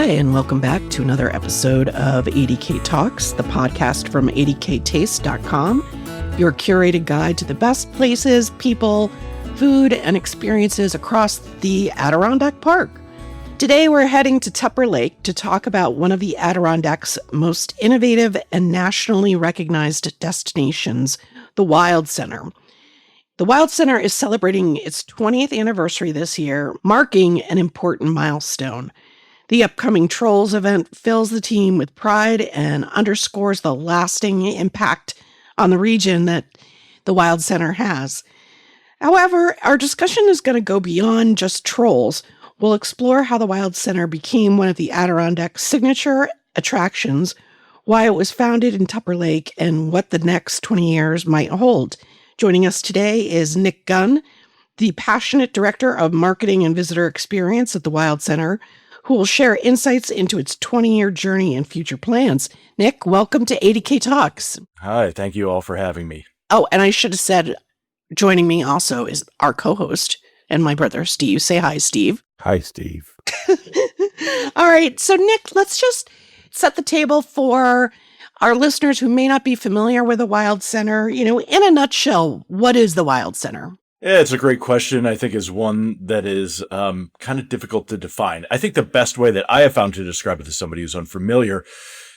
and welcome back to another episode of ADK Talks, the podcast from adktaste.com, your curated guide to the best places, people, food, and experiences across the Adirondack Park. Today, we're heading to Tupper Lake to talk about one of the Adirondack's most innovative and nationally recognized destinations, the Wild Center. The Wild Center is celebrating its 20th anniversary this year, marking an important milestone. The upcoming Trolls event fills the team with pride and underscores the lasting impact on the region that the Wild Center has. However, our discussion is going to go beyond just Trolls. We'll explore how the Wild Center became one of the Adirondack's signature attractions, why it was founded in Tupper Lake, and what the next 20 years might hold. Joining us today is Nick Gunn, the passionate director of marketing and visitor experience at the Wild Center, who will share insights into its 20-year journey and future plans. Nick, welcome to ADK Talks. Hi, thank you all for having me. Oh, and I should have said, joining me also is our co-host and my brother, Steve. Say hi, Steve. Hi, Steve. All right, so Nick, let's just set the table for our listeners who may not be familiar with the Wild Center. You know, in a nutshell, what is the Wild Center? Yeah, it's a great question. I think is one that is kind of difficult to define. I think the best way that I have found to describe it to somebody who's unfamiliar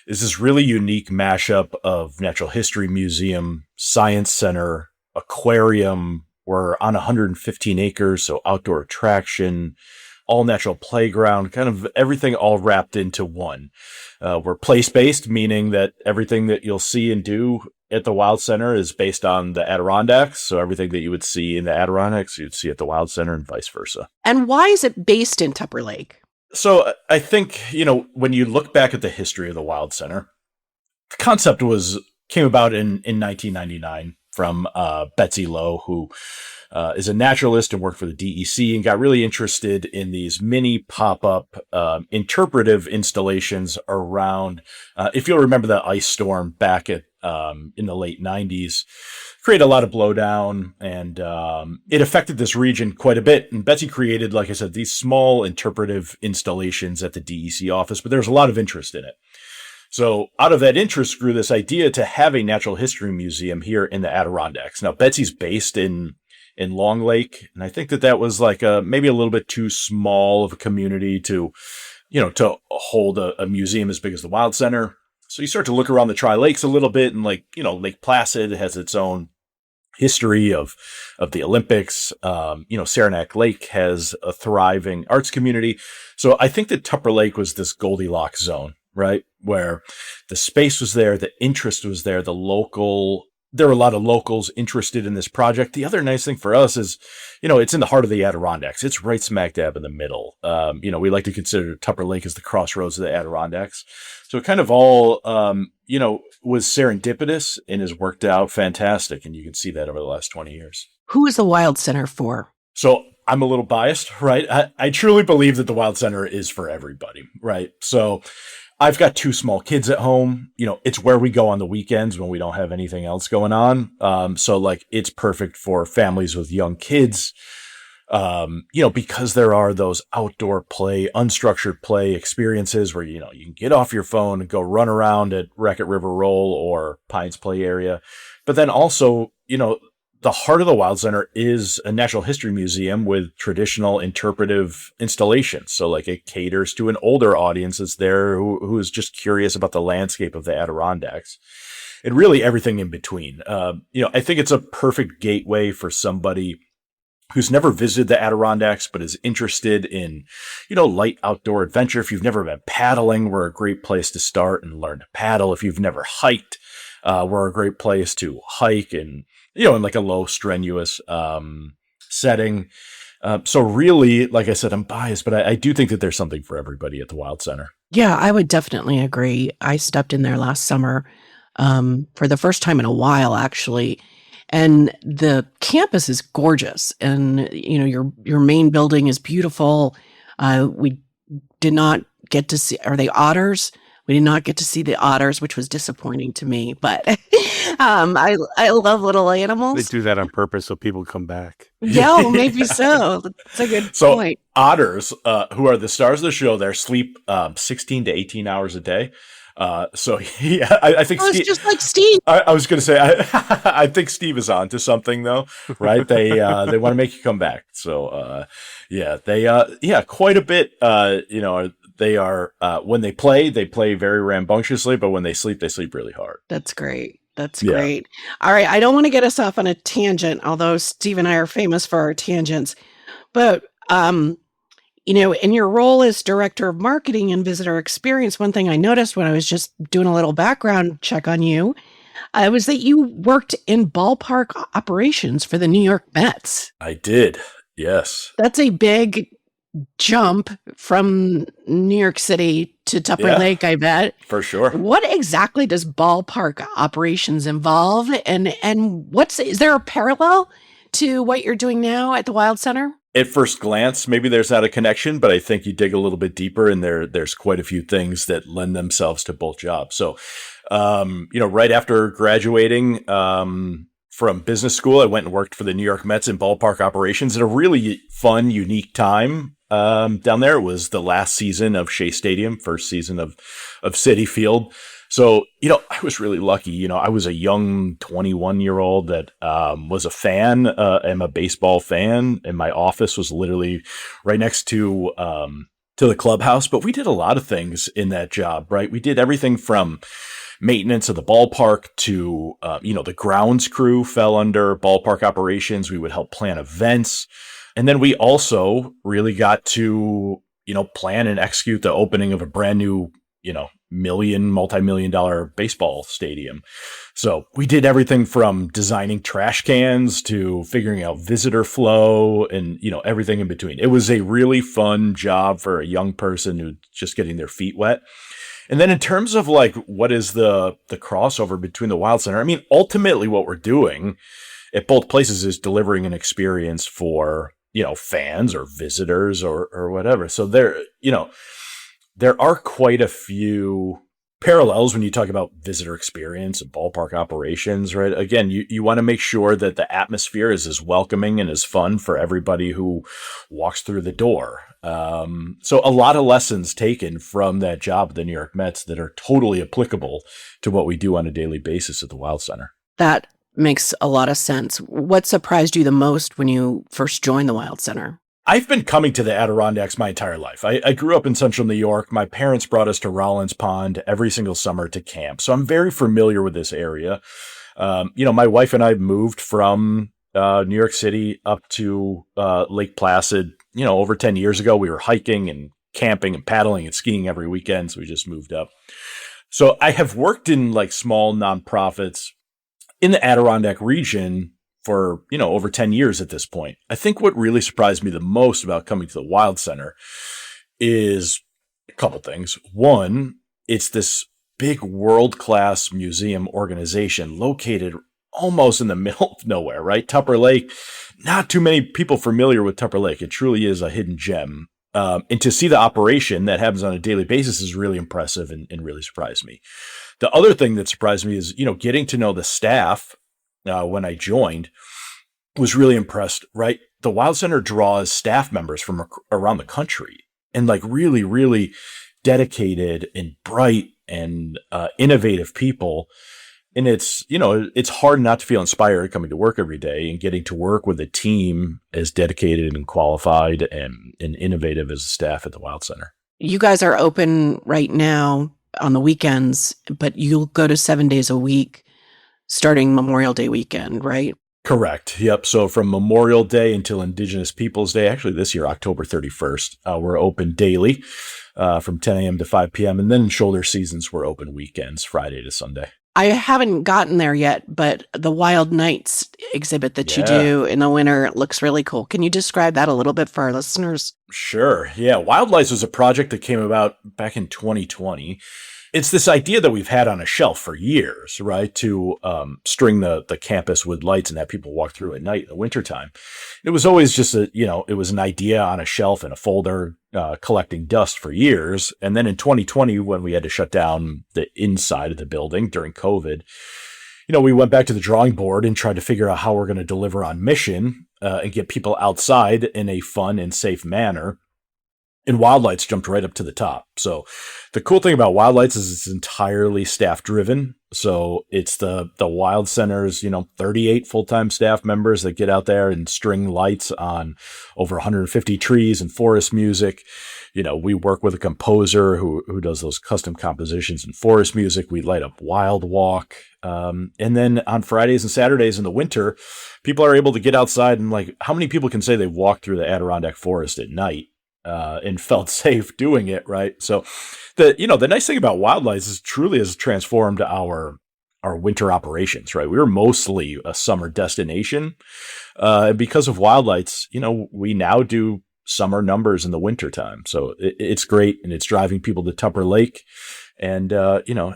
is this really unique mashup of natural history museum, science center, aquarium. We're on 115 acres, so outdoor attraction, all natural playground, kind of everything all wrapped into one. We're place-based, meaning that everything that you'll see and do at the Wild Center is based on the Adirondacks. So everything that you would see in the Adirondacks, you'd see at the Wild Center and vice versa. And why is it based in Tupper Lake? So I think, you know, when you look back at the history of the Wild Center, the concept came about in 1999 from Betsy Lowe, who is a naturalist and worked for the DEC and got really interested in these mini pop-up interpretive installations around, if you'll remember the ice storm back in the late 90s, created a lot of blowdown, and it affected this region quite a bit. And Betsy created, like I said, these small interpretive installations at the DEC office, but there's a lot of interest in it. So out of that interest grew this idea to have a natural history museum here in the Adirondacks. Now, Betsy's based in Long Lake, and I think that was like maybe a little bit too small of a community to hold a museum as big as the Wild Center. So you start to look around the Tri-Lakes a little bit, and Lake Placid has its own history of the Olympics. Saranac Lake has a thriving arts community. So I think that Tupper Lake was this Goldilocks zone, right? Where the space was there, the interest was there, there were a lot of locals interested in this project. The other nice thing for us is, it's in the heart of the Adirondacks. It's right smack dab in the middle. We like to consider Tupper Lake as the crossroads of the Adirondacks. So it kind of all, was serendipitous and has worked out fantastic. And you can see that over the last 20 years. Who is the Wild Center for? So I'm a little biased, right? I truly believe that the Wild Center is for everybody, right? So I've got two small kids at home. It's where we go on the weekends when we don't have anything else going on. So it's perfect for families with young kids. Because there are those outdoor play, unstructured play experiences where, you can get off your phone and go run around at Raquette River Roll or Pines Play Area. But then also, the heart of the Wild Center is a natural history museum with traditional interpretive installations. So it caters to an older audience that's there who is just curious about the landscape of the Adirondacks and really everything in between. I think it's a perfect gateway for somebody who's never visited the Adirondacks but is interested in, light outdoor adventure. If you've never been paddling, we're a great place to start and learn to paddle. If you've never hiked, we're a great place to hike and, in a low strenuous setting. So really, like I said, I'm biased, but I do think that there's something for everybody at the Wild Center. Yeah, I would definitely agree. I stepped in there last summer for the first time in a while, actually. And the campus is gorgeous. And, your main building is beautiful. We did not get to see, are they otters? We did not get to see the otters, which was disappointing to me, but I love little They animals. do that on purpose so people come back. Yeah, well, maybe so. That's a good So point. otters, who are the stars of the show, they sleep 16 to 18 hours a day. So yeah, I think Oh, it's just like Steve. I was going to say, I think Steve is on to something though, right? They want to make you come back. So, yeah, quite a bit, they are, when they play very rambunctiously, but when they sleep really hard. That's great. That's Yeah. great. All right. I don't want to get us off on a tangent, although Steve and I are famous for our tangents, but, in your role as director of marketing and visitor experience, one thing I noticed when I was just doing a little background check on you, was that you worked in ballpark operations for the New York Mets. I did. Yes. That's a big jump from New York City to Tupper Lake, I bet. For sure. What exactly does ballpark operations involve? And is there a parallel to what you're doing now at the Wild Center? At first glance, maybe there's not a connection, but I think you dig a little bit deeper and there's quite a few things that lend themselves to both jobs. So, right after graduating, from business school, I went and worked for the New York Mets in ballpark operations at a really fun, unique time down there. It was the last season of Shea Stadium, first season of Citi Field. So, I was really lucky. I was a young 21-year-old that was a fan. I'm a baseball fan, and my office was literally right next to the clubhouse. But we did a lot of things in that job, right? We did everything from maintenance of the ballpark to, the grounds crew fell under ballpark operations. We would help plan events. And then we also really got to, plan and execute the opening of a brand new, multi-million-dollar baseball stadium. So we did everything from designing trash cans to figuring out visitor flow and, everything in between. It was a really fun job for a young person who's just getting their feet wet. And then in terms of what is the crossover between the Wild Center? I mean, ultimately what we're doing at both places is delivering an experience for, fans or visitors or whatever. So there are quite a few parallels when you talk about visitor experience and ballpark operations, right? Again, you want to make sure that the atmosphere is as welcoming and as fun for everybody who walks through the door. So a lot of lessons taken from that job at the New York Mets that are totally applicable to what we do on a daily basis at the Wild Center. That makes a lot of sense. What surprised you the most when you first joined the Wild Center? I've been coming to the Adirondacks my entire life. I grew up in central New York. My parents brought us to Rollins Pond every single summer to camp. So I'm very familiar with this area. My wife and I moved from New York City up to Lake Placid, over 10 years ago. We were hiking and camping and paddling and skiing every weekend. So we just moved up. So I have worked in small nonprofits in the Adirondack region for, over 10 years at this point. I think what really surprised me the most about coming to the Wild Center is a couple things. One, it's this big world-class museum organization located almost in the middle of nowhere, right? Tupper Lake, not too many people familiar with Tupper Lake. It truly is a hidden gem. And to see the operation that happens on a daily basis is really impressive and really surprised me. The other thing that surprised me is, getting to know the staff when I joined was really impressed, right? The Wild Center draws staff members from around the country and really, really dedicated and bright and innovative people. And it's hard not to feel inspired coming to work every day and getting to work with a team as dedicated and qualified and innovative as the staff at the Wild Center. You guys are open right now on the weekends, but you'll go to 7 days a week starting Memorial Day weekend, right? Correct. Yep. So from Memorial Day until Indigenous Peoples Day, actually this year, October 31st, we're open daily from 10 a.m. to 5 p.m. And then shoulder seasons, we're open weekends, Friday to Sunday. I haven't gotten there yet, but the Wild Nights exhibit that you do in the winter looks really cool. Can you describe that a little bit for our listeners? Sure. Yeah. Wild Lights was a project that came about back in 2020. it's this idea that we've had on a shelf for years, right? To string the campus with lights and have people walk through at night in the wintertime. It was always just it was an idea on a shelf in a folder, collecting dust for years. And then in 2020, when we had to shut down the inside of the building during COVID, we went back to the drawing board and tried to figure out how we're going to deliver on mission and get people outside in a fun and safe manner. And Wild Lights jumped right up to the top. So the cool thing about Wild Lights is it's entirely staff driven. So it's the Wild Center's, 38 full-time staff members that get out there and string lights on over 150 trees and forest music. We work with a composer who does those custom compositions and forest music. We light up Wild Walk. And then on Fridays and Saturdays in the winter, people are able to get outside and how many people can say they walked through the Adirondack forest at night? And felt safe doing it, right? So the nice thing about Wild Lights is truly has transformed our winter operations, right? We were mostly a summer destination. And because of Wild Lights, we now do summer numbers in the wintertime. So it's great, and it's driving people to Tupper Lake. And,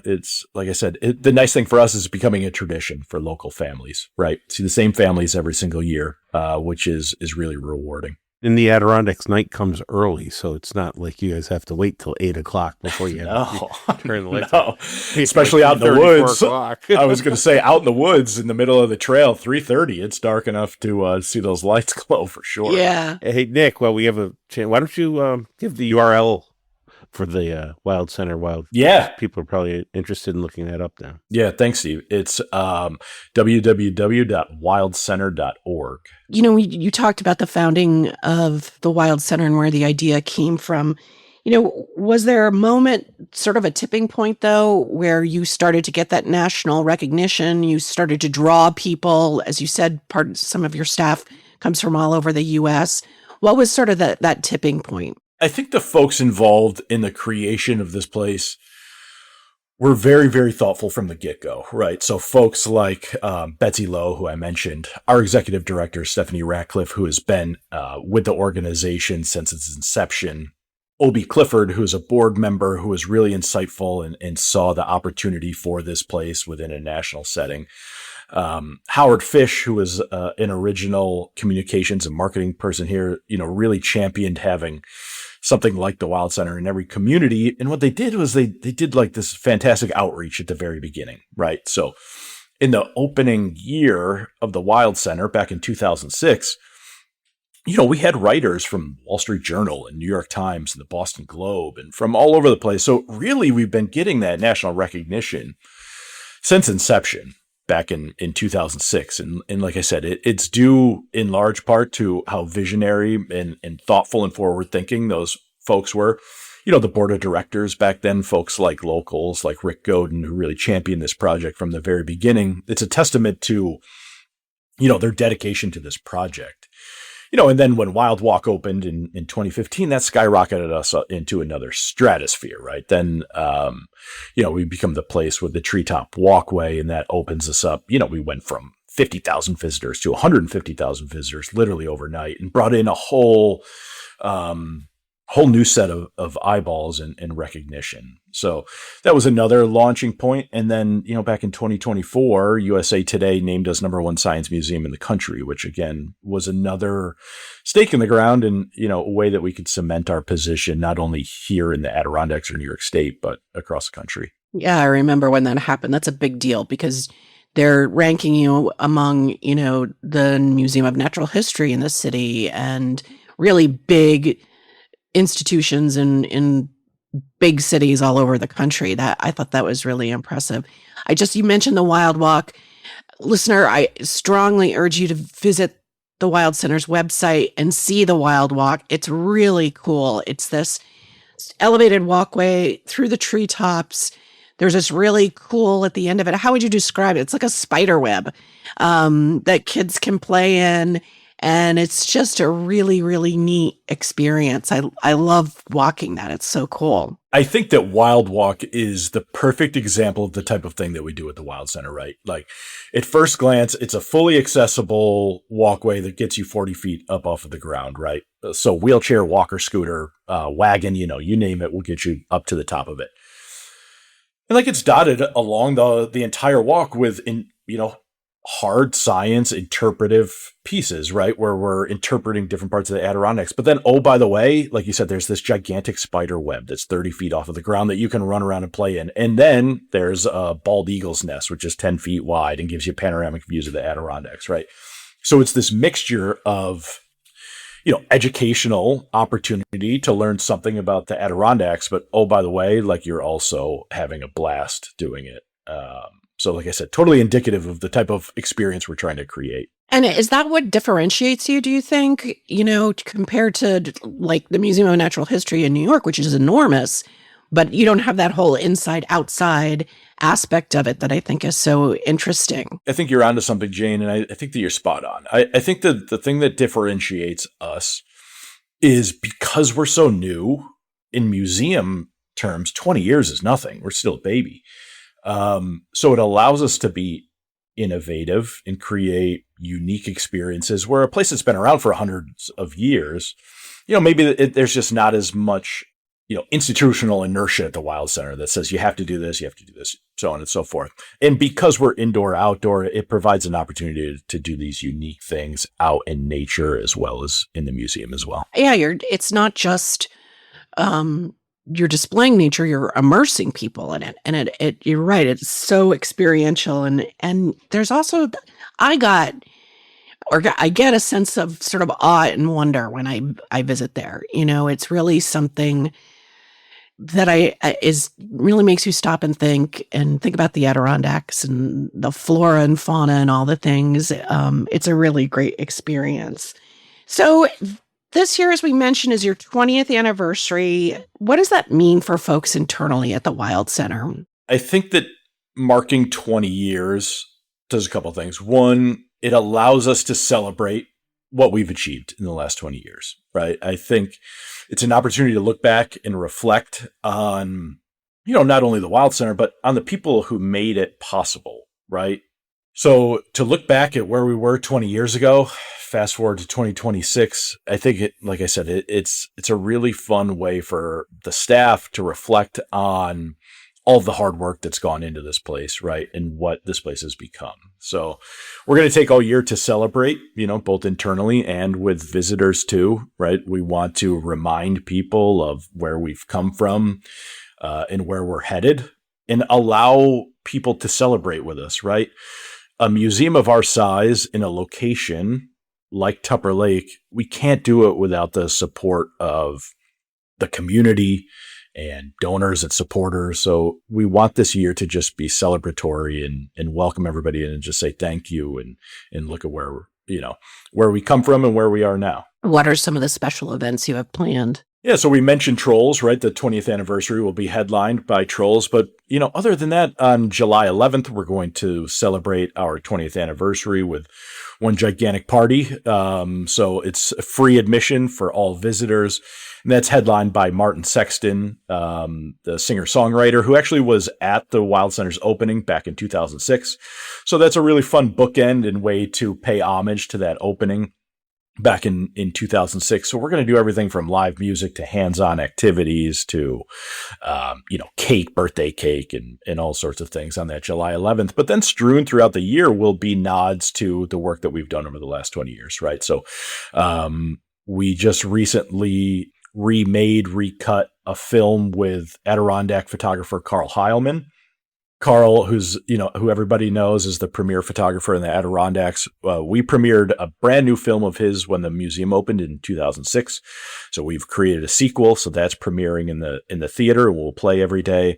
it's like I said, the nice thing for us is becoming a tradition for local families, right? See the same families every single year, which is really rewarding. In the Adirondacks, night comes early, so it's not like you guys have to wait till 8 o'clock before you turn the lights on. Especially out in the woods. I was going to say, out in the woods in the middle of the trail, 3:30, it's dark enough to see those lights glow for sure. Yeah. Hey, Nick, while we have a chance, why don't you give the URL for the Wild Center? People are probably interested in looking that up now. Yeah, thanks, Steve. It's www.wildcenter.org. You talked about the founding of the Wild Center and where the idea came from. Was there a moment, sort of a tipping point, though, where you started to get that national recognition? You started to draw people, as you said, some of your staff comes from all over the U.S. What was sort of that tipping point? I think the folks involved in the creation of this place were very, very thoughtful from the get-go, right? So folks like Betsy Lowe, who I mentioned, our executive director, Stephanie Ratcliffe, who has been with the organization since its inception, Obie Clifford, who is a board member who was really insightful and saw the opportunity for this place within a national setting. Howard Fish, who was an original communications and marketing person here, really championed having something like the Wild Center in every community. And what they did was they did this fantastic outreach at the very beginning, right? So in the opening year of the Wild Center back in 2006, we had writers from Wall Street Journal and New York Times and the Boston Globe and from all over the place. So really, we've been getting that national recognition since inception back in 2006. And like I said, it's due in large part to how visionary and thoughtful and forward thinking those folks were. The board of directors back then, folks like locals, like Rick Godin, who really championed this project from the very beginning. It's a testament to, their dedication to this project. And then when Wild Walk opened in 2015, that skyrocketed us into another stratosphere, right? Then, we become the place with the Treetop Walkway, and that opens us up. We went from 50,000 visitors to 150,000 visitors literally overnight, and brought in a whole new set of eyeballs and recognition. So that was another launching point. And then, back in 2024, USA Today named us #1 science museum in the country, which again was another stake in the ground and, a way that we could cement our position, not only here in the Adirondacks or New York State, but across the country. Yeah, I remember when that happened. That's a big deal because they're ranking you among, the Museum of Natural History in the city and really big institutions in big cities all over the country. That I thought that was really impressive. You mentioned the Wild Walk. Listener, I strongly urge you to visit the Wild Center's website and see the Wild Walk. It's really cool. It's this elevated walkway through the treetops. There's this really cool at the end of it. How would you describe it? It's like a spider web that kids can play in. And it's just a really, really neat experience. I love walking that. It's so cool. I think that Wild Walk is the perfect example of the type of thing that we do at the Wild Center, right? Like at first glance, it's a fully accessible walkway that gets you 40 feet up off of the ground, right? So wheelchair, walker, scooter, wagon, you name it, will get you up to the top of it. And like it's dotted along the entire walk with, hard science interpretive pieces, right? Where we're interpreting different parts of the Adirondacks. But then, oh, by the way, like you said, there's this gigantic spider web that's 30 feet off of the ground that you can run around and play in. And then there's a bald eagle's nest, which is 10 feet wide and gives you panoramic views of the Adirondacks, right? So it's this mixture of, educational opportunity to learn something about the Adirondacks, but oh, by the way, like you're also having a blast doing it. So like I said, totally indicative of the type of experience we're trying to create. And is that what differentiates you, do you think, compared to like the Museum of Natural History in New York, which is enormous, but you don't have that whole inside outside aspect of it that I think is so interesting? I think you're onto something, Jane, and I think that you're spot on. I think that the thing that differentiates us is because we're so new in museum terms, 20 years is nothing. We're still a baby. So it allows us to be innovative and create unique experiences where a place that's been around for hundreds of years, maybe there's just not as much, institutional inertia at the Wild Center that says you have to do this, so on and so forth. And because we're indoor, outdoor, it provides an opportunity to do these unique things out in nature as well as in the museum as well. Yeah, it's not just you're displaying nature, you're immersing people in it. And you're right, it's so experiential. And there's also, I get a sense of sort of awe and wonder when I visit there. It's really something that really makes you stop and think about the Adirondacks and the flora and fauna and all the things. It's a really great experience. So this year, as we mentioned, is your 20th anniversary. What does that mean for folks internally at the Wild Center? I think that marking 20 years does a couple of things. One, it allows us to celebrate what we've achieved in the last 20 years, right? I think it's an opportunity to look back and reflect on, not only the Wild Center, but on the people who made it possible, right? So to look back at where we were 20 years ago, fast forward to 2026, I think like I said, it's a really fun way for the staff to reflect on all of the hard work that's gone into this place, right? And what this place has become. So we're going to take all year to celebrate, both internally and with visitors too, right? We want to remind people of where we've come from and where we're headed and allow people to celebrate with us, right? A museum of our size in a location like Tupper Lake, we can't do it without the support of the community and donors and supporters. So we want this year to just be celebratory and welcome everybody in and just say thank you and look at where we come from and where we are now. What are some of the special events you have planned? Yeah, so we mentioned Trolls, right? The 20th anniversary will be headlined by Trolls. But, other than that, on July 11th, we're going to celebrate our 20th anniversary with one gigantic party. So it's free admission for all visitors. And that's headlined by Martin Sexton, the singer-songwriter, who actually was at the Wild Center's opening back in 2006. So that's a really fun bookend and way to pay homage to that opening back in 2006. So we're going to do everything from live music to hands-on activities to, birthday cake and all sorts of things on that July 11th. But then strewn throughout the year will be nods to the work that we've done over the last 20 years, right? So we just recently recut a film with Adirondack photographer Carl Heilman. Carl, who everybody knows is the premier photographer in the Adirondacks. We premiered a brand new film of his when the museum opened in 2006. So we've created a sequel. So that's premiering in the theater. We'll play every day.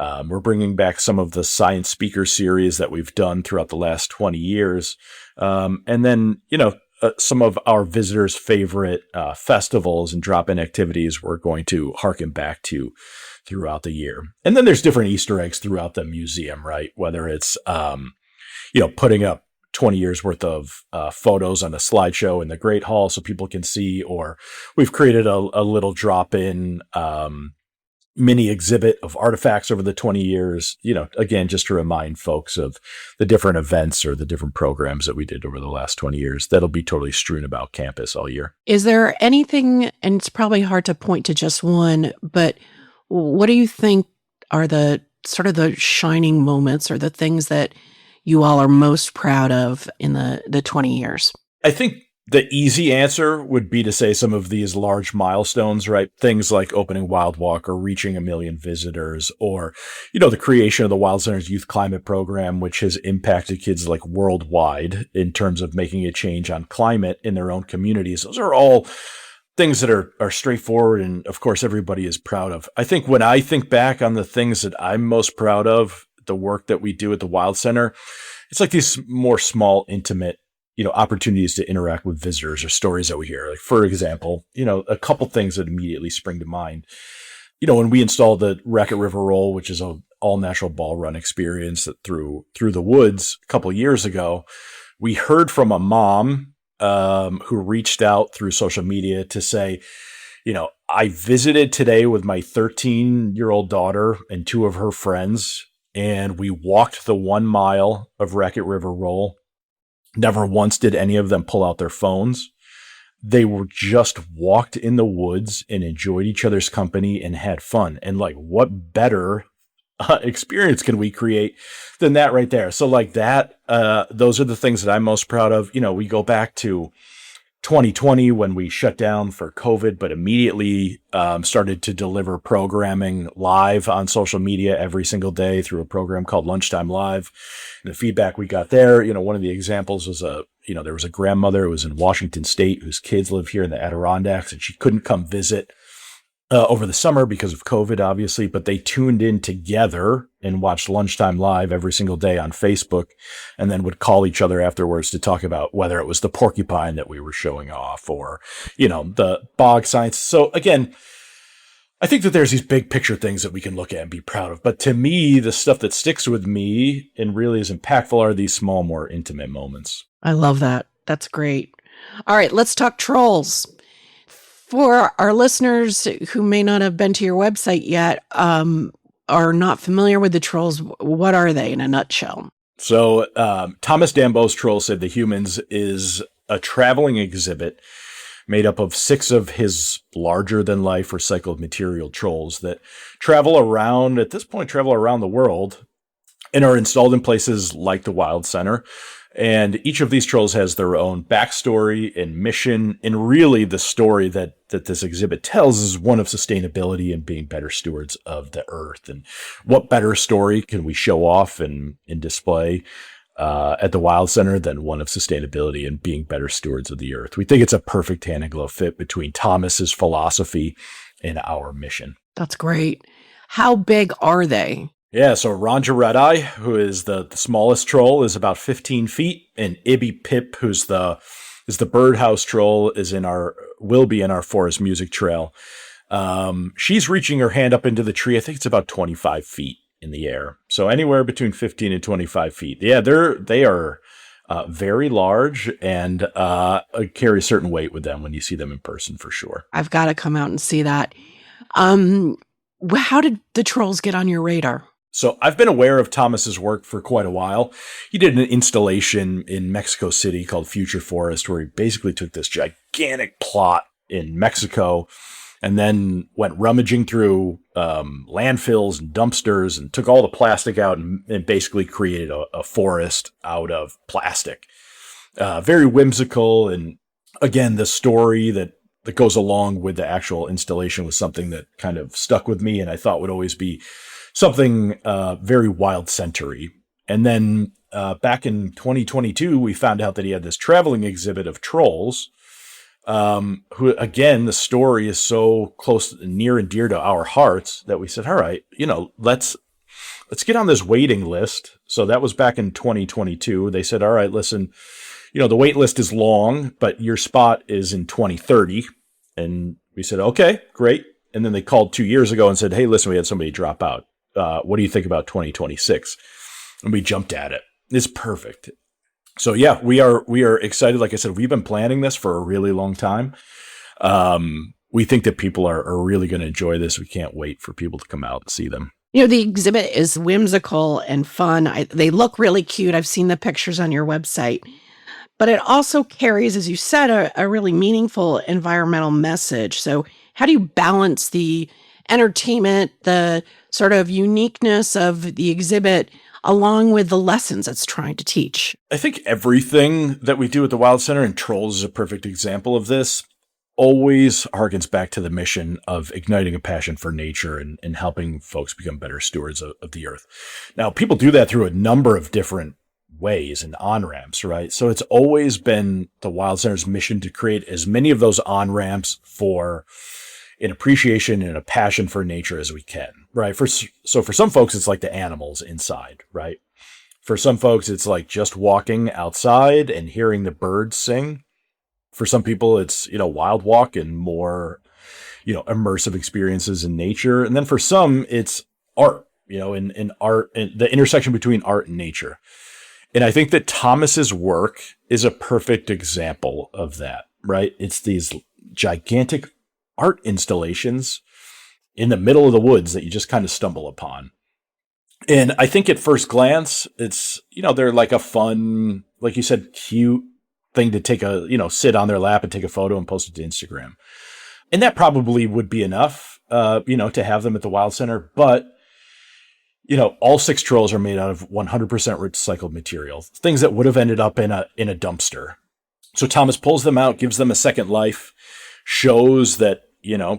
We're bringing back some of the science speaker series that we've done throughout the last 20 years. And then, some of our visitors' favorite festivals and drop-in activities we're going to harken back to throughout the year. And then there's different Easter eggs throughout the museum, right? Whether it's, putting up 20 years worth of photos on a slideshow in the Great Hall so people can see, or we've created a little drop-in mini exhibit of artifacts over the 20 years, again, just to remind folks of the different events or the different programs that we did over the last 20 years. That'll be totally strewn about campus all year. Is there anything, and it's probably hard to point to just one, but what do you think are the sort of the shining moments or the things that you all are most proud of in the 20 years? I think the easy answer would be to say some of these large milestones, right? Things like opening Wild Walk or reaching 1 million visitors, or, the creation of the Wild Center's Youth Climate Program, which has impacted kids like worldwide in terms of making a change on climate in their own communities. Those are all things that are straightforward and, of course, everybody is proud of. I think when I think back on the things that I'm most proud of, the work that we do at the Wild Center, it's like these more small, intimate, opportunities to interact with visitors or stories that we hear. Like, for example, a couple things that immediately spring to mind. When we installed the Raquette River Roll, which is a all natural ball run experience that through the woods a couple years ago, we heard from a mom who reached out through social media to say, I visited today with my 13-year-old daughter and 2 of her friends, and we walked the 1 mile of Raquette River Roll. Never once did any of them pull out their phones. They were just walked in the woods and enjoyed each other's company and had fun. And what better experience can we create than that right there? So that, those are the things that I'm most proud of. We go back to 2020 when we shut down for COVID, but immediately started to deliver programming live on social media every single day through a program called Lunchtime Live. And the feedback we got there, one of the examples was there was a grandmother who was in Washington State whose kids live here in the Adirondacks, and she couldn't come visit over the summer because of COVID, obviously, but they tuned in together and watched Lunchtime Live every single day on Facebook, and then would call each other afterwards to talk about whether it was the porcupine that we were showing off or, the bog science. So again, I think that there's these big picture things that we can look at and be proud of. But to me, the stuff that sticks with me and really is impactful are these small, more intimate moments. I love that. That's great. All right, let's talk trolls. For our listeners who may not have been to your website yet, are not familiar with the trolls, what are they in a nutshell? So Thomas Dambo's Troll Save the Humans is a traveling exhibit made up of 6 of his larger-than-life recycled material trolls that travel around the world and are installed in places like the Wild Center. And each of these trolls has their own backstory and mission. And really the story that this exhibit tells is one of sustainability and being better stewards of the earth. And what better story can we show off and display at the Wild Center than one of sustainability and being better stewards of the earth? We think it's a perfect hand in glove fit between Thomas's philosophy and our mission. That's great. How big are they? Yeah, so Ranja Red Eye, who is the smallest troll, is about 15 feet, and Ibby Pip, who's the birdhouse troll, will be in our forest music trail. She's reaching her hand up into the tree. I think it's about 25 feet in the air. So anywhere between 15 and 25 feet. Yeah, they are very large and carry a certain weight with them when you see them in person for sure. I've got to come out and see that. How did the trolls get on your radar? So I've been aware of Thomas's work for quite a while. He did an installation in Mexico City called Future Forest, where he basically took this gigantic plot in Mexico and then went rummaging through landfills and dumpsters and took all the plastic out and basically created a forest out of plastic. Very whimsical. And again, the story that goes along with the actual installation was something that kind of stuck with me and I thought would always be something very Wild Center-y. And then back in 2022, we found out that he had this traveling exhibit of trolls, who, again, the story is so close, near and dear to our hearts that we said, all right, let's get on this waiting list. So that was back in 2022. They said, all right, listen, the wait list is long, but your spot is in 2030. And we said, okay, great. And then they called 2 years ago and said, hey, listen, we had somebody drop out. What do you think about 2026? And we jumped at it. It's perfect. So yeah, we are excited. Like I said, we've been planning this for a really long time. We think that people are really going to enjoy this. We can't wait for people to come out and see them. The exhibit is whimsical and fun. They look really cute. I've seen the pictures on your website. But it also carries, as you said, a really meaningful environmental message. So how do you balance the entertainment, the sort of uniqueness of the exhibit along with the lessons it's trying to teach? I think everything that we do at the Wild Center, and Trolls is a perfect example of this, always harkens back to the mission of igniting a passion for nature and helping folks become better stewards of the earth. Now, people do that through a number of different ways and on-ramps, right? So it's always been the Wild Center's mission to create as many of those on-ramps for an appreciation and a passion for nature as we can, right? So for some folks, it's like the animals inside, right? For some folks, it's like just walking outside and hearing the birds sing. For some people, it's, wild walk and more, immersive experiences in nature. And then for some, it's art, in art, and the intersection between art and nature. And I think that Thomas's work is a perfect example of that, right? It's these gigantic art installations in the middle of the woods that you just kind of stumble upon. And I think at first glance, it's, they're like a fun, like you said, cute thing to take sit on their lap and take a photo and post it to Instagram. And that probably would be enough, to have them at the Wild Center. But, all 6 trolls are made out of 100% recycled material, things that would have ended up in a dumpster. So Thomas pulls them out, gives them a second life, shows that,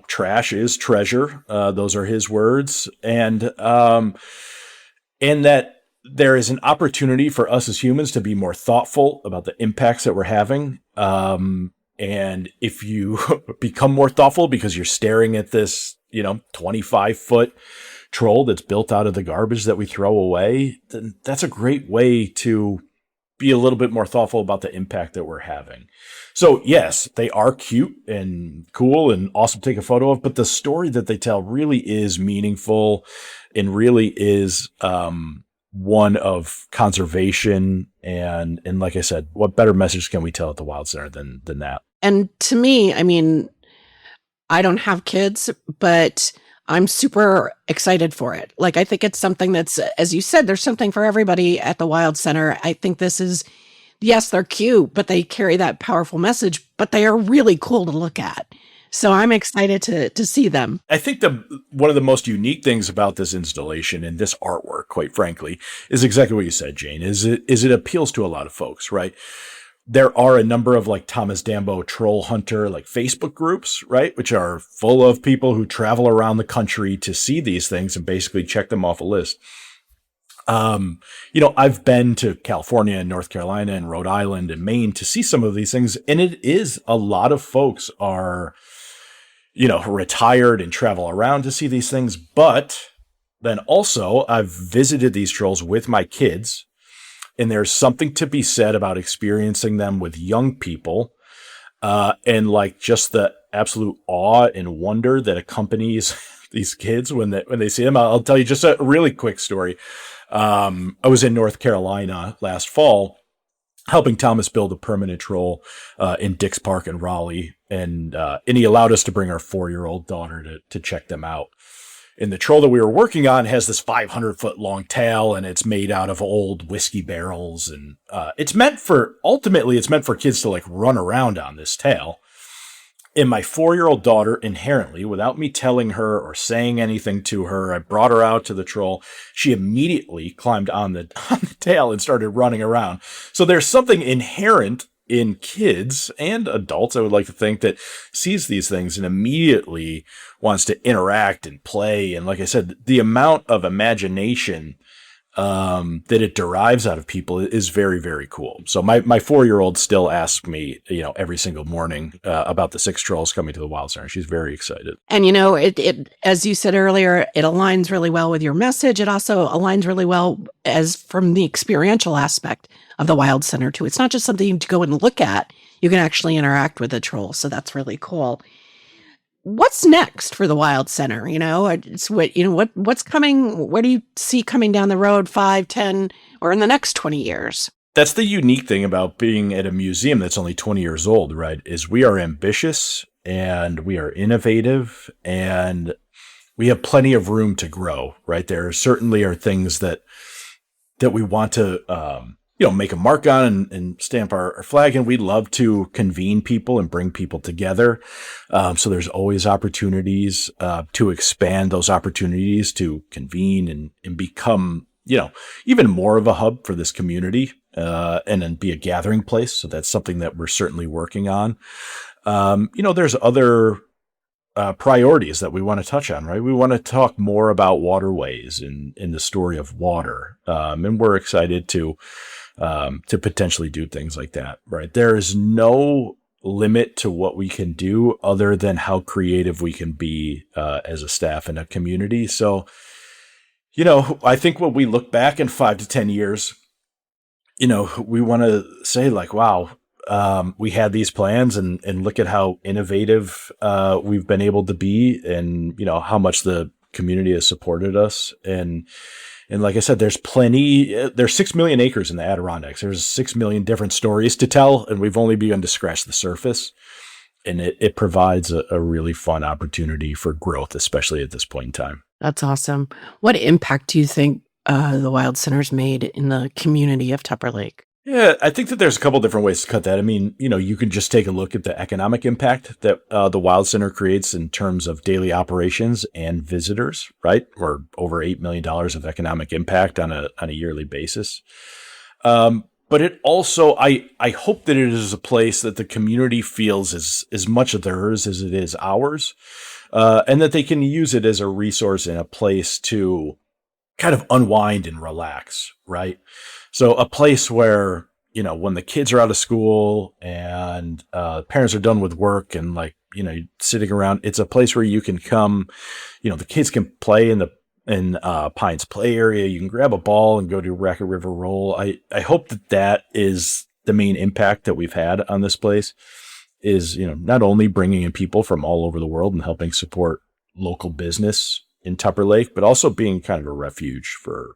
trash is treasure. Those are his words. And that there is an opportunity for us as humans to be more thoughtful about the impacts that we're having. And if you become more thoughtful because you're staring at this, 25-foot troll that's built out of the garbage that we throw away, then that's a great way to be a little bit more thoughtful about the impact that we're having. So yes, they are cute and cool and awesome to take a photo of, but the story that they tell really is meaningful and really is, one of conservation. And like I said, what better message can we tell at the Wild Center than that? And to me, I don't have kids, but I'm super excited for it. Like, I think it's something that's, as you said, there's something for everybody at the Wild Center. I think this is, yes, they're cute, but they carry that powerful message, but they are really cool to look at. So I'm excited to see them. I think one of the most unique things about this installation and this artwork, quite frankly, is exactly what you said, Jane, is it appeals to a lot of folks, right? There are a number of like Thomas Dambo Troll Hunter, like Facebook groups, right? Which are full of people who travel around the country to see these things and basically check them off a list. I've been to California and North Carolina and Rhode Island and Maine to see some of these things. And it is a lot of folks are, retired and travel around to see these things. But then also I've visited these trolls with my kids, and there's something to be said about experiencing them with young people, and like just the absolute awe and wonder that accompanies these kids when they see them. I'll tell you just a really quick story. I was in North Carolina last fall, helping Thomas build a permanent troll in Dix Park in Raleigh. And he allowed us to bring our 4-year-old daughter to check them out. And the troll that we were working on has this 500-foot long tail, and it's made out of old whiskey barrels. And ultimately it's meant for kids to like run around on this tail. And my 4-year-old daughter, inherently, without me telling her or saying anything to her, I brought her out to the troll. She immediately climbed on the tail and started running around. So there's something inherent in kids and adults, I would like to think, that sees these things and immediately wants to interact and play. And like I said, the amount of imagination that it derives out of people is very, very cool. So my 4-year-old still asks me, every single morning about the 6 trolls coming to the Wild Center. She's very excited. And, it as you said earlier, it aligns really well with your message. It also aligns really well as from the experiential aspect of the Wild Center too. It's not just something to go and look at. You can actually interact with the troll. So that's really cool. What's next for the Wild Center? It's what's coming? What do you see coming down the road 5, 10, or in the next 20 years? That's the unique thing about being at a museum that's only 20 years old, right? Is we are ambitious and we are innovative and we have plenty of room to grow, right? There certainly are things that we want to make a mark on and stamp our flag. And we love to convene people and bring people together. So there's always opportunities to expand those opportunities to convene and become, even more of a hub for this community and then be a gathering place. So that's something that we're certainly working on. There's other priorities that we want to touch on, right? We want to talk more about waterways and the story of water. And we're excited to potentially do things like that, right? There is no limit to what we can do other than how creative we can be as a staff and a community. So, I think when we look back in 5 to 10 years, we want to say like, wow, we had these plans and look at how innovative we've been able to be and, how much the community has supported us. And like I said, there's 6 million acres in the Adirondacks. There's 6 million different stories to tell, and we've only begun to scratch the surface. And it provides a really fun opportunity for growth, especially at this point in time. That's awesome. What impact do you think the Wild Center's made in the community of Tupper Lake? Yeah, I think that there's a couple different ways to cut that. I mean, you can just take a look at the economic impact that the Wild Center creates in terms of daily operations and visitors, right? Or over $8 million of economic impact on a yearly basis. But it also, I hope that it is a place that the community feels is as much of theirs as it is ours, and that they can use it as a resource and a place to kind of unwind and relax, right? So a place where, when the kids are out of school and parents are done with work and sitting around, it's a place where you can come, the kids can play in Pines Play area. You can grab a ball and go to Raquette River Roll. I hope that is the main impact that we've had on this place is, not only bringing in people from all over the world and helping support local business in Tupper Lake, but also being kind of a refuge for,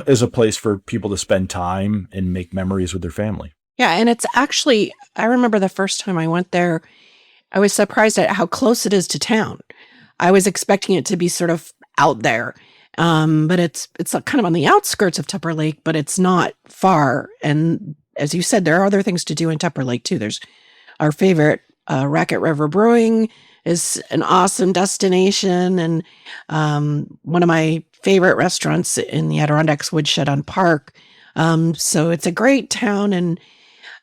as a place for people to spend time and make memories with their family. Yeah. And it's actually, I remember the first time I went there, I was surprised at how close it is to town. I was expecting it to be sort of out there. But it's kind of on the outskirts of Tupper Lake, but it's not far. And as you said, there are other things to do in Tupper Lake too. There's our favorite Raquette River Brewing is an awesome destination. And one of my favorite restaurants in the Adirondacks, Woodshed on Park. So it's a great town and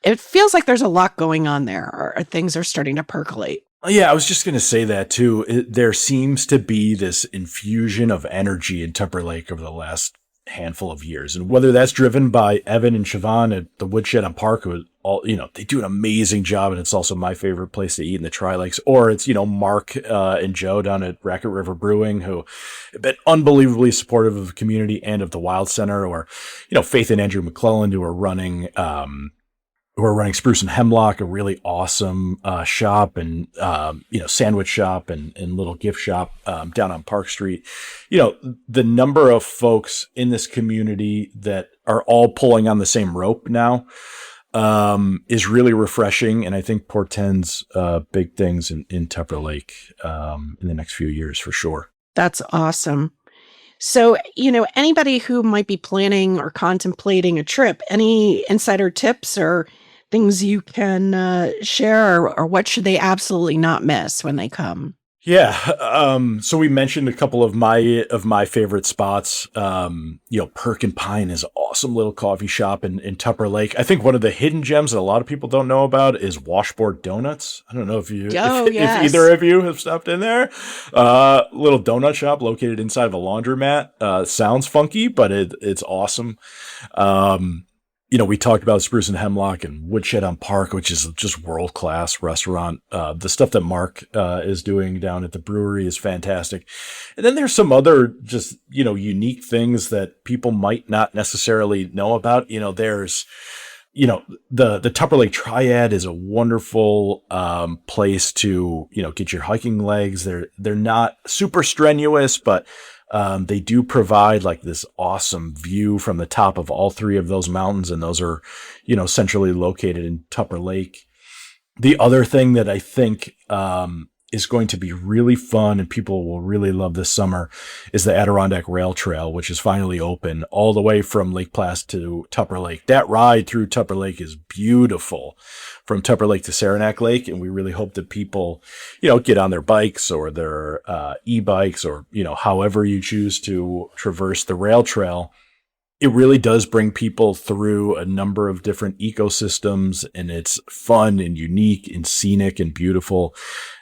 it feels like there's a lot going on there, or things are starting to percolate. Yeah, I was just going to say that too. There seems to be this infusion of energy in Tupper Lake over the last handful of years. And whether that's driven by Evan and Siobhan at the Woodshed on Park, who all, they do an amazing job. And it's also my favorite place to eat in the Tri-Lakes. Or it's, Mark and Joe down at Raquette River Brewing, who have been unbelievably supportive of the community and of the Wild Center. Or, Faith and Andrew McClellan, who are running Spruce and Hemlock, a really awesome shop and, sandwich shop and little gift shop down on Park Street. The number of folks in this community that are all pulling on the same rope now is really refreshing, and I think portends big things in Tupper Lake in the next few years for sure. That's awesome. So, anybody who might be planning or contemplating a trip, any insider tips or things you can share, or what should they absolutely not miss when they come? Yeah. So we mentioned a couple of my favorite spots. Perk and Pine is an awesome little coffee shop in Tupper Lake. I think one of the hidden gems that a lot of people don't know about is Washboard Donuts. I don't know if if either of you have stopped in there. Little donut shop located inside of a laundromat. Sounds funky, but it's awesome. We talked about Spruce and Hemlock and Woodshed on Park, which is just world-class restaurant. The stuff that Mark is doing down at the brewery is fantastic. And then there's some other just, unique things that people might not necessarily know about. There's, the Tupper Lake Triad is a wonderful place to, get your hiking legs. They're not super strenuous, but they do provide like this awesome view from the top of all three of those mountains. And those are, centrally located in Tupper Lake. The other thing that I think, is going to be really fun and people will really love this summer is the Adirondack Rail Trail, which is finally open all the way from Lake Placid to Tupper Lake. That ride through Tupper Lake is beautiful from Tupper Lake to Saranac Lake. And we really hope that people, get on their bikes or their e-bikes or, however you choose to traverse the rail trail. It really does bring people through a number of different ecosystems, and it's fun and unique and scenic and beautiful.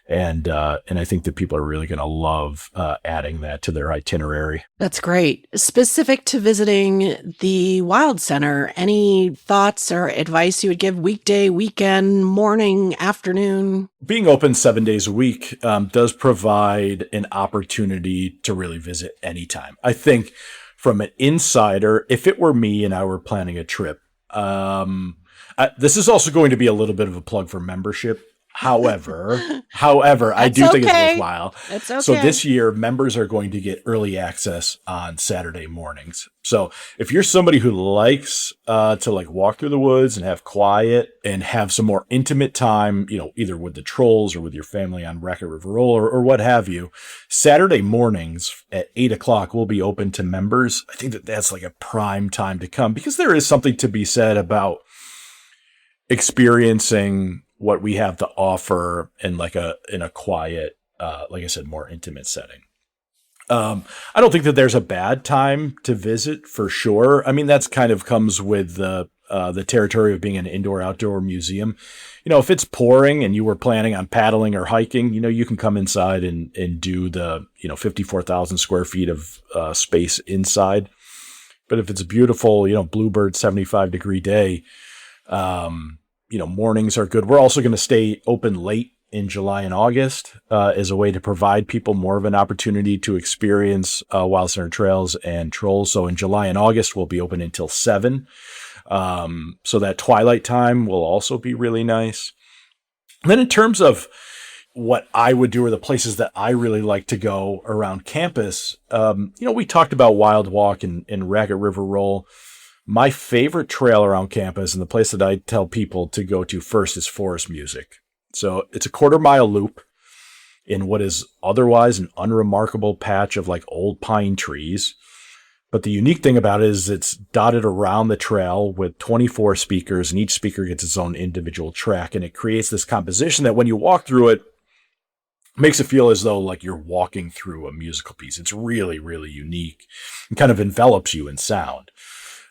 And I think that people are really going to love adding that to their itinerary. That's great. Specific to visiting the Wild Center, any thoughts or advice you would give weekday, weekend, morning, afternoon? Being open 7 days a week does provide an opportunity to really visit anytime. I think from an insider, if it were me and I were planning a trip, this is also going to be a little bit of a plug for membership. However, I do think it's worthwhile. It's okay. So this year, members are going to get early access on Saturday mornings. So if you're somebody who likes to walk through the woods and have quiet and have some more intimate time, either with the trolls or with your family on Raquette River Roll or what have you, Saturday mornings at 8:00 will be open to members. I think that's like a prime time to come because there is something to be said about experiencing what we have to offer in in a quiet, like I said, more intimate setting. I don't think that there's a bad time to visit for sure. I mean, that's kind of comes with the territory of being an indoor-outdoor museum. If it's pouring and you were planning on paddling or hiking, you can come inside and do the, 54,000 square feet of space inside. But if it's a beautiful, bluebird 75-degree day, mornings are good. We're also going to stay open late in July and August as a way to provide people more of an opportunity to experience Wild Center trails and trolls. So in July and August, we'll be open until 7. So that twilight time will also be really nice. And then in terms of what I would do or the places that I really like to go around campus, we talked about Wild Walk and Raquette River Roll. My favorite trail around campus and the place that I tell people to go to first is Forest Music. So it's a 1/4-mile loop in what is otherwise an unremarkable patch of old pine trees. But the unique thing about it is it's dotted around the trail with 24 speakers, and each speaker gets its own individual track. And it creates this composition that when you walk through it, makes it feel as though you're walking through a musical piece. It's really, really unique and kind of envelops you in sound.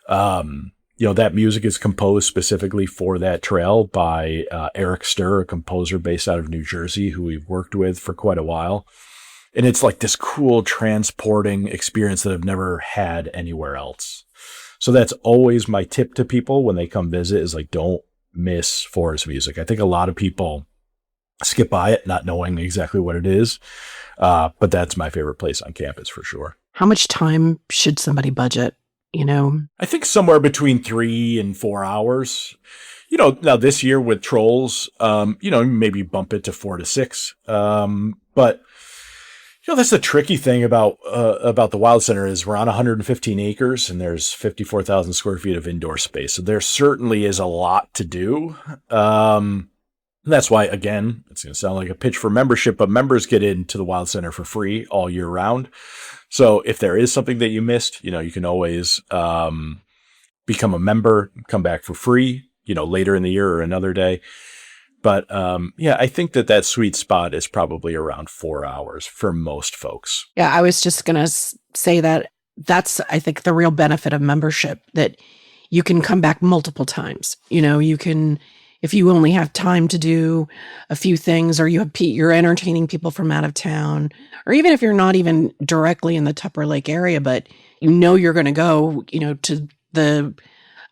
That music is composed specifically for that trail by Eric Sturr, a composer based out of New Jersey who we've worked with for quite a while. And it's this cool transporting experience that I've never had anywhere else. So that's always my tip to people when they come visit is don't miss Forest Music. I think a lot of people skip by it not knowing exactly what it is. But that's my favorite place on campus for sure. How much time should somebody budget? I think somewhere between 3 and 4 hours. Now this year with trolls, maybe bump it to 4 to 6. But that's the tricky thing about the Wild Center is we're on 115 acres and there's 54,000 square feet of indoor space. So there certainly is a lot to do. And that's why, again, it's going to sound like a pitch for membership, but members get into the Wild Center for free all year round. So if there is something that you missed, you can always become a member, come back for free, later in the year or another day. But I think that sweet spot is probably around 4 hours for most folks. Yeah, I was just going to say that's, I think, the real benefit of membership, that you can come back multiple times. You can, if you only have time to do a few things, or you're entertaining people from out of town, or even if you're not even directly in the Tupper Lake area, but you're going to go, to the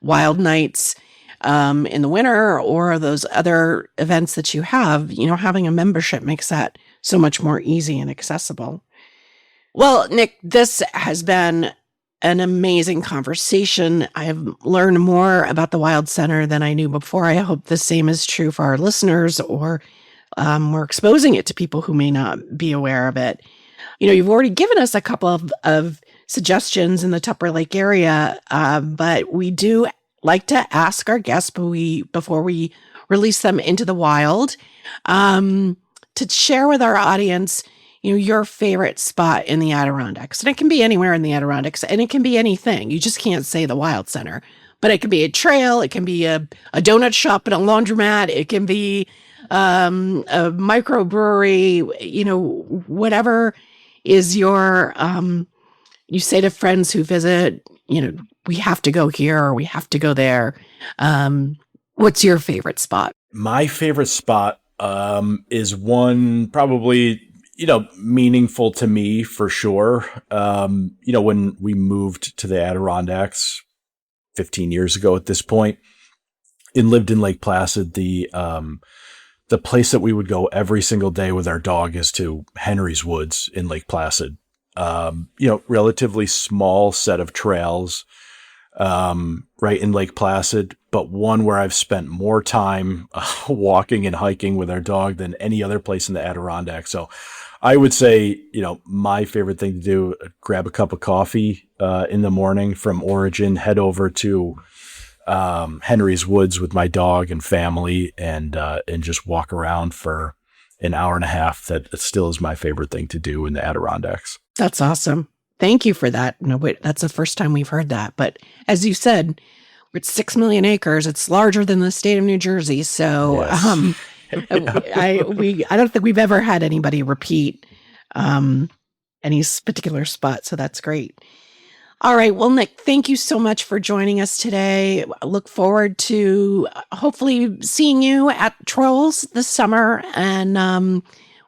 Wild Nights in the winter or those other events that you have, having a membership makes that so much more easy and accessible. Well, Nick, this has been an amazing conversation. I have learned more about the Wild Center than I knew before. I hope the same is true for our listeners, or we're exposing it to people who may not be aware of it. You've already given us a couple of suggestions in the Tupper Lake area, but we do like to ask our guests before we release them into the wild, to share with our audience, your favorite spot in the Adirondacks. And it can be anywhere in the Adirondacks, and it can be anything. You just can't say the Wild Center. But it can be a trail, it can be a donut shop and a laundromat, it can be a microbrewery, whatever is your, you say to friends who visit, we have to go here or we have to go there. What's your favorite spot? My favorite spot is one probably, meaningful to me for sure. When we moved to the Adirondacks 15 years ago at this point and lived in Lake Placid, the place that we would go every single day with our dog is to Henry's Woods in Lake Placid. Relatively small set of trails, right in Lake Placid, but one where I've spent more time walking and hiking with our dog than any other place in the Adirondack. So I would say, my favorite thing to do, grab a cup of coffee in the morning from Origin, head over to Henry's Woods with my dog and family, and just walk around for an hour and a half. That still is my favorite thing to do in the Adirondacks. That's awesome. Thank you for that. No, wait, that's the first time we've heard that. But as you said, it's 6 million acres. It's larger than the state of New Jersey. So yes. I don't think we've ever had anybody repeat any particular spot. So that's great. All right. Well, Nick, thank you so much for joining us today. I look forward to hopefully seeing you at Trolls this summer. And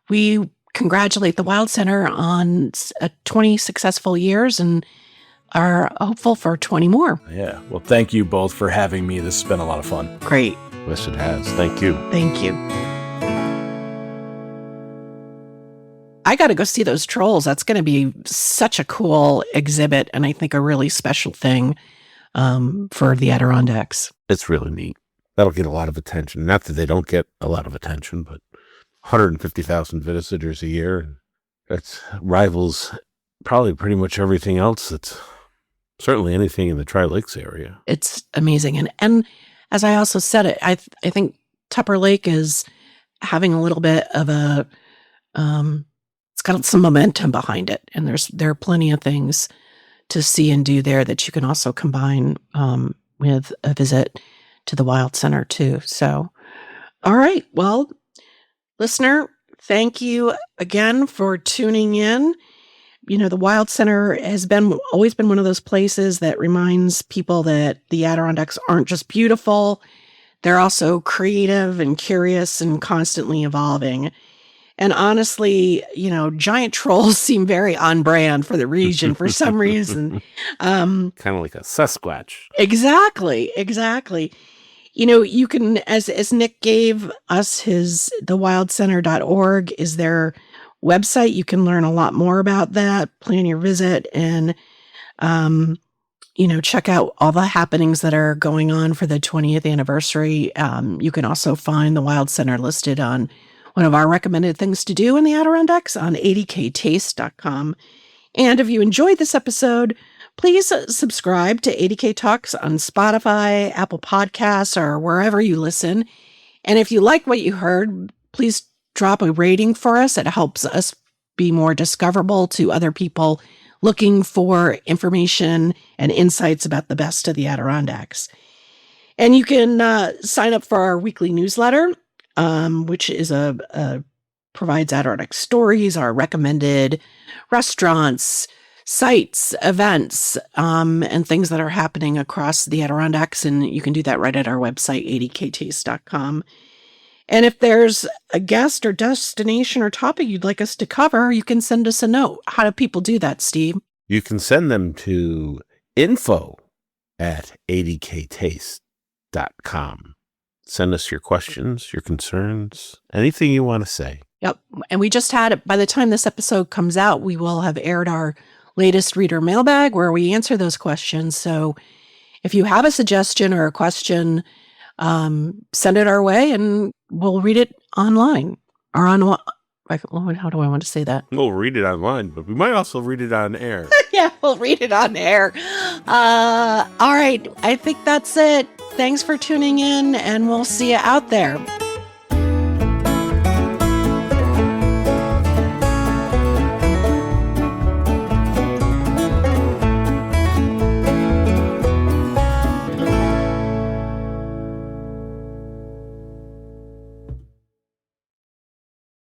we congratulate the Wild Center on 20 successful years and are hopeful for 20 more. Yeah. Well, thank you both for having me. This has been a lot of fun. Great. Yes, it has. Thank you. Thank you. I got to go see those trolls. That's going to be such a cool exhibit, and I think a really special thing for the Adirondacks. It's really neat. That'll get a lot of attention. Not that they don't get a lot of attention, but 150,000 visitors a year. That rivals probably pretty much everything else. That's certainly anything in the Tri-Lakes area. It's amazing. And as I also said, I think Tupper Lake is having a little bit of a, it's got some momentum behind it. And there are plenty of things to see and do there that you can also combine with a visit to the Wild Center too. So, all right. Well, listener, thank you again for tuning in. The Wild Center has always been one of those places that reminds people that the Adirondacks aren't just beautiful. They're also creative and curious and constantly evolving. And honestly, giant trolls seem very on brand for the region for some reason. Kind of like a Sasquatch. Exactly. You can, as Nick gave us thewildcenter.org is their website. You can learn a lot more about that, plan your visit, and, check out all the happenings that are going on for the 20th anniversary. You can also find the Wild Center listed on one of our recommended things to do in the Adirondacks on adktaste.com. And if you enjoyed this episode, please subscribe to ADK Talks on Spotify, Apple Podcasts, or wherever you listen. And if you like what you heard, please drop a rating for us. It helps us be more discoverable to other people looking for information and insights about the best of the Adirondacks. And you can sign up for our weekly newsletter, which is provides Adirondack stories, our recommended restaurants, sites, events, and things that are happening across the Adirondacks. And you can do that right at our website, adktaste.com. And if there's a guest or destination or topic you'd like us to cover, you can send us a note. How do people do that, Steve? You can send them to info@adktaste.com. Send us your questions, your concerns, anything you want to say. Yep. And we just had, by the time this episode comes out, we will have aired our latest reader mailbag where we answer those questions. So if you have a suggestion or a question, send it our way and we'll read it online or on, how do I want to say that? We'll read it online, but we might also read it on air. Yeah, we'll read it on air. All right. I think that's it. Thanks for tuning in and we'll see you out there.